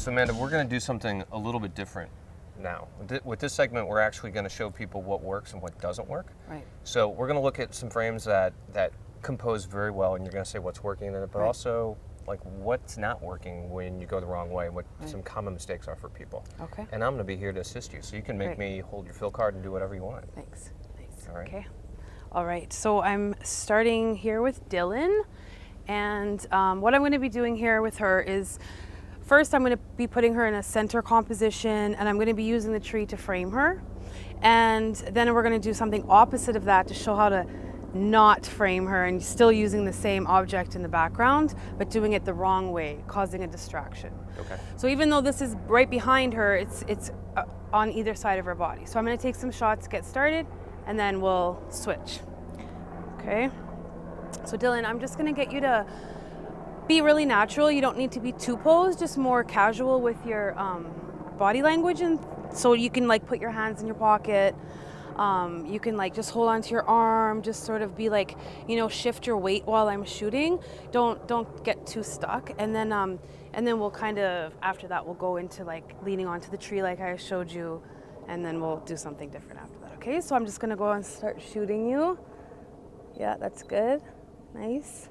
So Amanda, we're going to do something a little bit different now. With this segment, we're actually going to show people what works and what doesn't work. Right. So we're going to look at some frames that compose very well, and you're going to say what's working in it, but also like what's not working when you go the wrong way, what some common mistakes are for people. Okay. And I'm going to be here to assist you, so you can make me hold your fill card and do whatever you want. Thanks. Thanks. All right. Okay. All right. So I'm starting here with Dylan, and what I'm going to be doing here with her is, first I'm going to be putting her in a center composition, and I'm going to be using the tree to frame her, and then we're going to do something opposite of that to show how to not frame her and still using the same object in the background, but doing it the wrong way, causing a distraction. Okay. So even though this is right behind her, it's on either side of her body. So I'm going to take some shots, get started, and then we'll switch. Okay. So Dylan, I'm just going to get you to be really natural. You don't need to be too posed, just more casual with your body language, and so you can like put your hands in your pocket. You can like just hold onto your arm, just sort of be like, you know, shift your weight while I'm shooting. Don't get too stuck. And then we'll kind of, after that, we'll go into like leaning onto the tree like I showed you, and then we'll do something different after that. Okay, so I'm just gonna go and start shooting you. Yeah, that's good. Nice.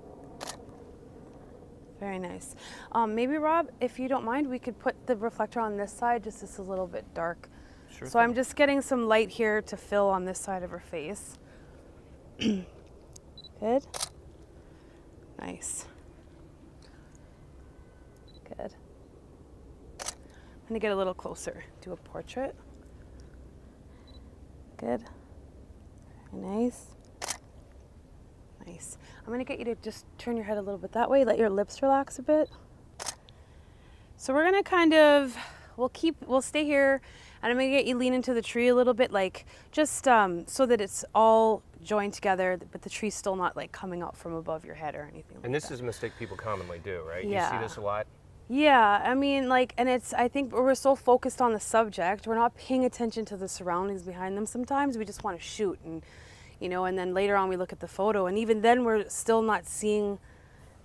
Very nice. Maybe Rob, if you don't mind, we could put the reflector on this side, just it's a little bit dark. Sure. So I'm just getting some light here to fill on this side of her face. Good. Nice. Good. I'm gonna get a little closer, do a portrait. Good. Very nice. Nice. I'm gonna get you to just turn your head a little bit that way, let your lips relax a bit. So we're gonna kind of, we'll stay here, and I'm gonna get you lean into the tree a little bit, like just so that it's all joined together, but the tree's still not like coming up from above your head or anything like that. And this is a mistake people commonly do, right? Yeah. You see this a lot? Yeah, I mean, like, and I think we're so focused on the subject, we're not paying attention to the surroundings behind them sometimes. We just want to shoot, and you know, and then later on we look at the photo, and even then we're still not seeing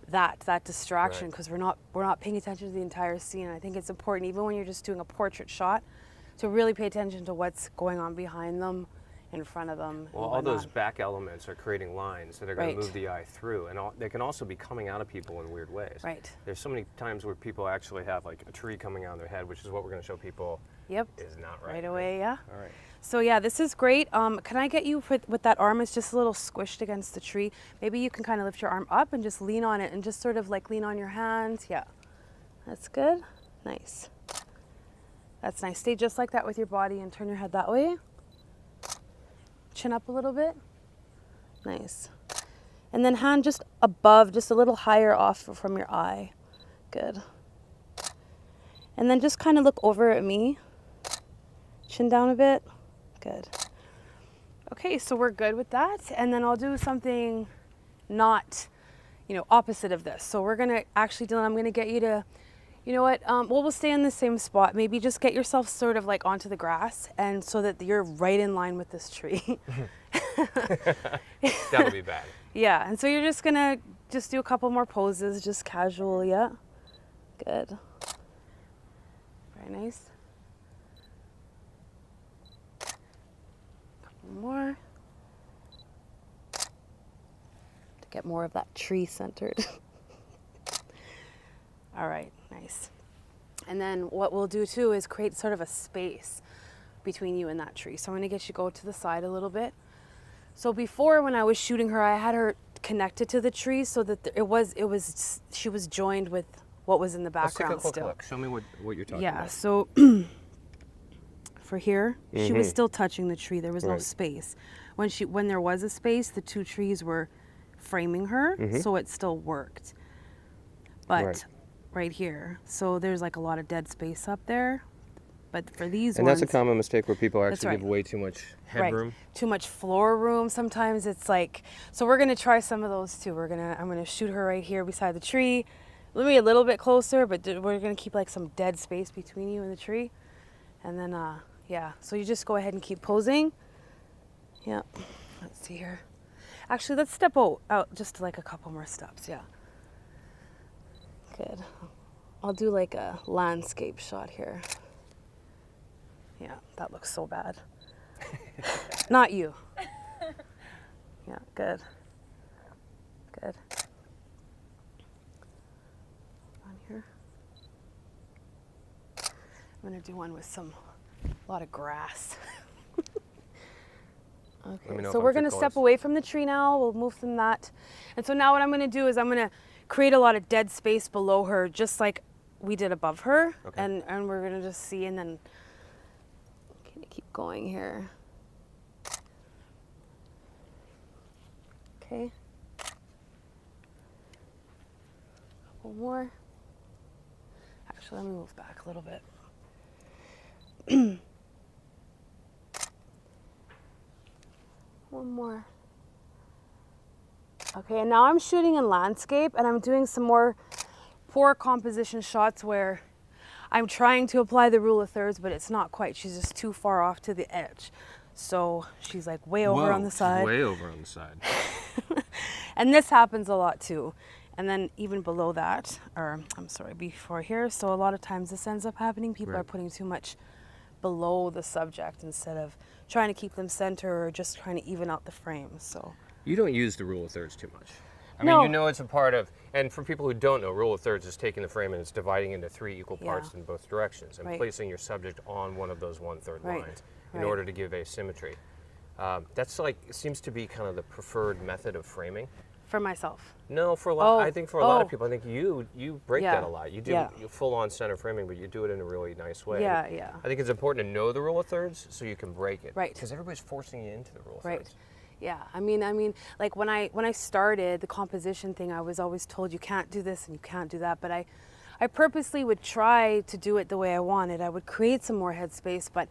that distraction, because we're not paying attention to the entire scene. And I think it's important, even when you're just doing a portrait shot, to really pay attention to what's going on behind them, in front of them. Well, all those back elements are creating lines that are going to move the eye through, and they can also be coming out of people in weird ways. Right. There's so many times where people actually have like a tree coming out of their head, which is what we're going to show people. Yep. Is not right. Right away, yeah. All right. So yeah, this is great. Can I get you with that arm? It's just a little squished against the tree. Maybe you can kind of lift your arm up and just lean on it, and just sort of like lean on your hands. Yeah, that's good. Nice. That's nice. Stay just like that with your body and turn your head that way. Chin up a little bit. Nice. And then hand just above, just a little higher off from your eye. Good. And then just kind of look over at me. Chin down a bit. Good. Okay, so we're good with that. And then I'll do something not, you know, opposite of this. So we're gonna actually, Dylan, I'm gonna get you to, you know what, well, we'll stay in the same spot. Maybe just get yourself sort of like onto the grass, and so that you're right in line with this tree. That would be bad. Yeah, and so you're just gonna just do a couple more poses, just casual, yeah. Good. Very nice. Couple more. To get more of that tree centered. All right, nice. And then what we'll do too is create sort of a space between you and that tree. So I'm gonna get you go to the side a little bit. So before, when I was shooting her, I had her connected to the tree so that she was joined with what was in the background. Let's take a quick look. Show me what you're talking about. Yeah, so for here, she was still touching the tree. There was no space. When there was a space, the two trees were framing her, so it still worked. But right here, so there's like a lot of dead space up there. But for these ones, and that's a common mistake where people actually give way too much headroom. Too much floor room. Sometimes it's like, so we're gonna try some of those too. I'm gonna shoot her right here beside the tree. Let me a little bit closer, but we're gonna keep like some dead space between you and the tree. And then, yeah, so you just go ahead and keep posing. Yeah, let's see here. Actually, let's step out just like a couple more steps, yeah. Good. I'll do like a landscape shot here. Yeah, that looks so bad. Not you. Yeah, good. Good. On here. I'm gonna do one with a lot of grass. Okay, so we're gonna step away from the tree now. We'll move from that. And so now what I'm gonna do is I'm gonna create a lot of dead space below her, just like we did above her. Okay. And we're gonna just see, and then kind of keep going here. Okay. Couple more. Actually, let me move back a little bit. One more. Okay, and now I'm shooting in landscape, and I'm doing some more poor composition shots where I'm trying to apply the rule of thirds, but it's not quite. She's just too far off to the edge. So she's like way over on the side. Way over on the side. And this happens a lot too. And then even below that, or I'm sorry, before here. So a lot of times this ends up happening. People are putting too much below the subject instead of trying to keep them center or just trying to even out the frame. So You don't use the rule of thirds too much. I No. mean, you know it's a part of, and for people who don't know, rule of thirds is taking the frame and it's dividing into 3 equal parts in both directions and placing your subject on one of those 1/3 lines in order to give asymmetry. That's like, seems to be kind of the preferred method of framing. for myself. No, for a lot. I think for a lot of Oh. people, I think you break that a lot. You do you full-on center framing, but you do it in a really nice way. Yeah, yeah. I think it's important to know the rule of thirds so you can break it. Right. Because everybody's forcing you into the rule of Right. thirds. Yeah, I mean, like when I started the composition thing, I was always told you can't do this and you can't do that. But I purposely would try to do it the way I wanted. I would create some more headspace, but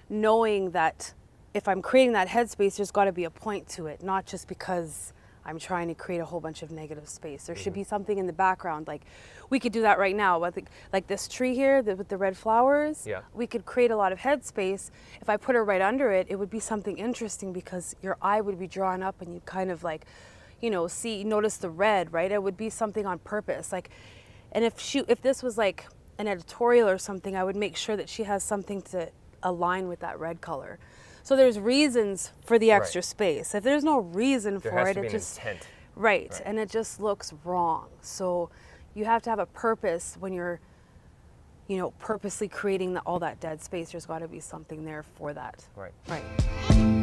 knowing that if I'm creating that headspace, there's got to be a point to it, not just because I'm trying to create a whole bunch of negative space. There should be something in the background. Like we could do that right now. Like this tree here with the red flowers. Yeah. We could create a lot of headspace. If I put her right under it, it would be something interesting because your eye would be drawn up and you kind of like, notice the red, right? It would be something on purpose. Like, and if this was like an editorial or something, I would make sure that she has something to align with that red color. So there's reasons for the extra space. If there's no reason There for has it, to be it an just intent. right, and it just looks wrong. So you have to have a purpose when you're, purposely creating all that dead space. There's got to be something there for that. Right. Right.